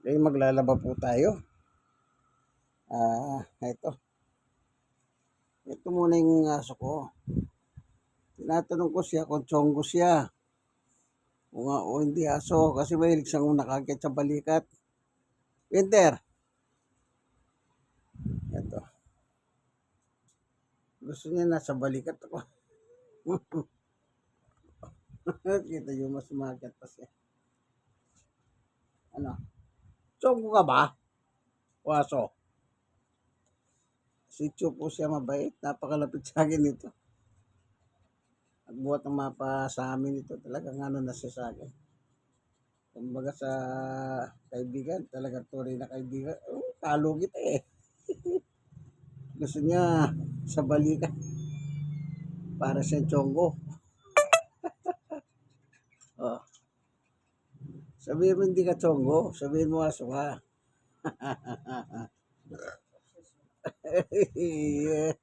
Okay, maglalaba po tayo. Ito. Ito muna yung aso ko. Tinatanong ko siya kung tsonggo siya. O hindi aso. Kasi mahilig siyang nakakit sa balikat. Winter. Ito. Gusto niya nasa balikat ako. Kita yung mas umagat pa siya. Ano? Tsonggo ka ba? O aso? Si Chu po siya mabait. Napakalapit sa akin ito. At buhat ng mapa sa amin ito. Talagang ano na siya sa akin. Kumbaga sa kaibigan, talagang tunay na kaibigan. Talo kita eh. Gusto niya sa balikan. Para siyang tsonggo. Oh. Sabihin mo hindi ka tsonggo. Sabihin mo aso ka.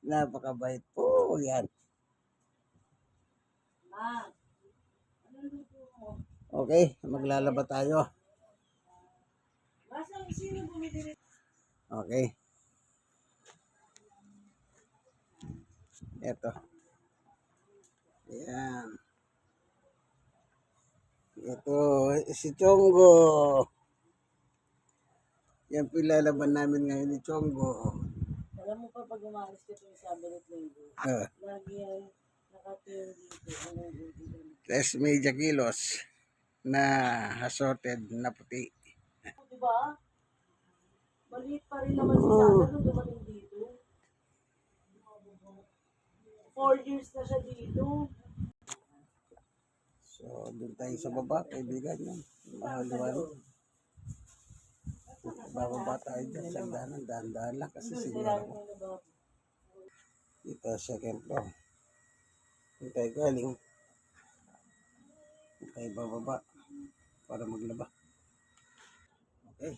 Napakabait po yan. Okay, maglalaba tayo. Okay. Ito. Yan. Ito, si Chonggo. Yan po ilalaban namin ngayon ni Chonggo. Alam mo pa pag umalis ka sa Sabado at Linggo, lagi yan nakatingin dito. 3 media kilos na assorted na puti. Diba? Maliit pa rin naman si Sana nung dumating dito. 4 years na siya dito. So, doon tayo sa baba, kaibigan yan. Mahaluan. Bababa tayo dyan sa dahan, dahan lang kasi sinyara ko. Dito, second floor. Doon tayo galing. Doon tayo bababa para maglaba. Okay.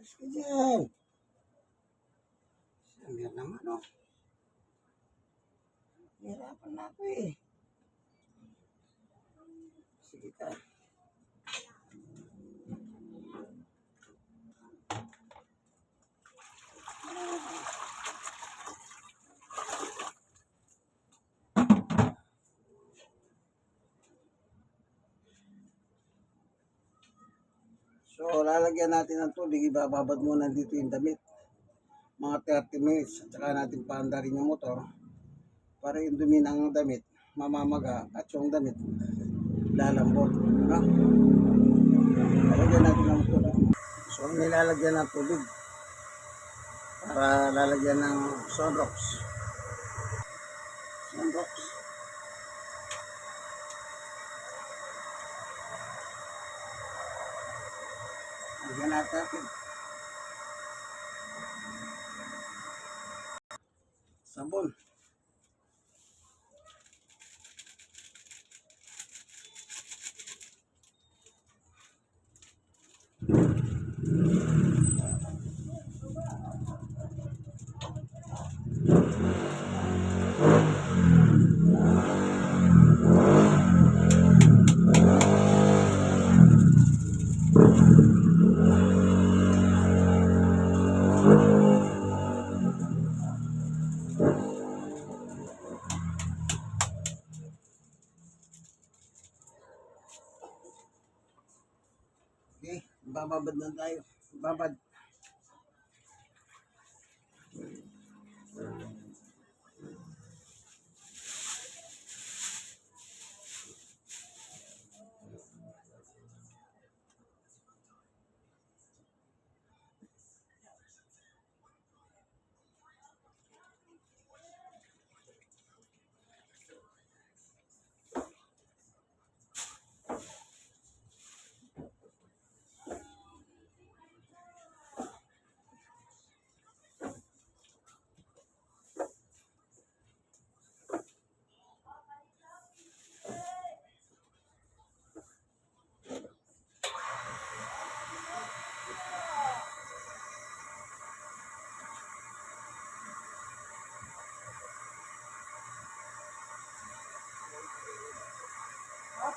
Sige dyan. Saan naman o? Hirapan na ako eh. Sige tayo. So, lalagyan natin ng tubig. Ibababad muna dito yung damit. Mga 30 minutes. At saka natin paandarin yung motor. Para yung dumi ng damit, mamamaga. At yung damit, lalambot. No? Lalagyan natin ng tubig. So, nilalagyan ng tubig. Para lalagyan ng sunrox. Sunrox. Lagyan natin. Sabon. Okay, bababad na tayo. Babad.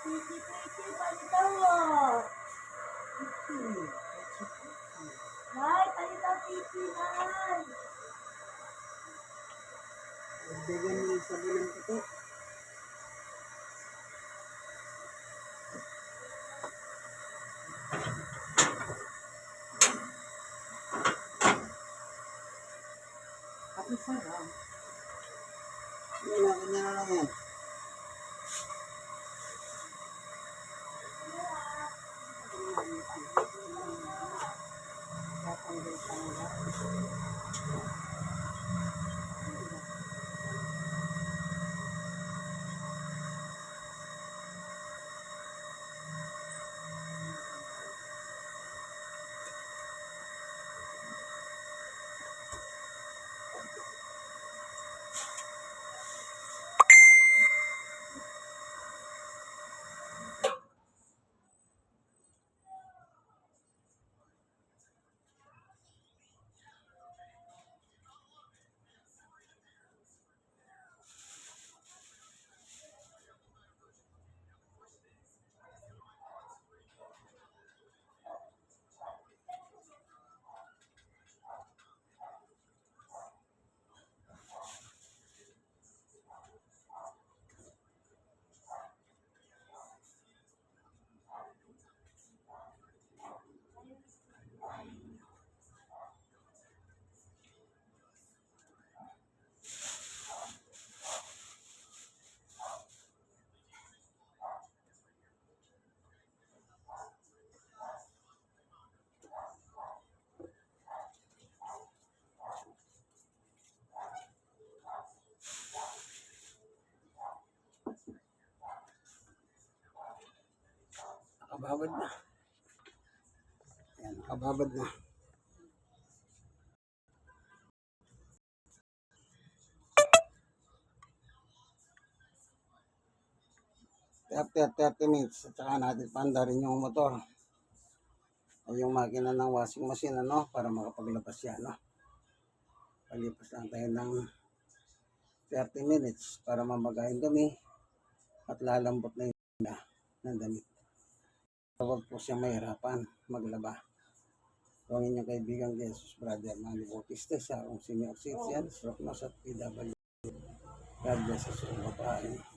Titi, palitan mo. Nay, palitan titi, nay. Bigyan mo yung sabon ng puti. Ako sarap. Ganyan na lang yan. Tatanggal pa nila. Nakababad na. Ayan, nakababad na. After 30 minutes, at saka natin panda rin yung motor. Ay yung makina ng washing machine, ano, para makapaglabas yan, no. Palipas lang tayo ng 30 minutes para mamagayin dumi at lalambot na yung ng damit. Huwag po siya mahirapan maglaba. So, ang inyong kaibigan Jesus Brother Manny Bautista sa akong senior citizen, stroke nurse at PW. God bless us all. Bye-bye.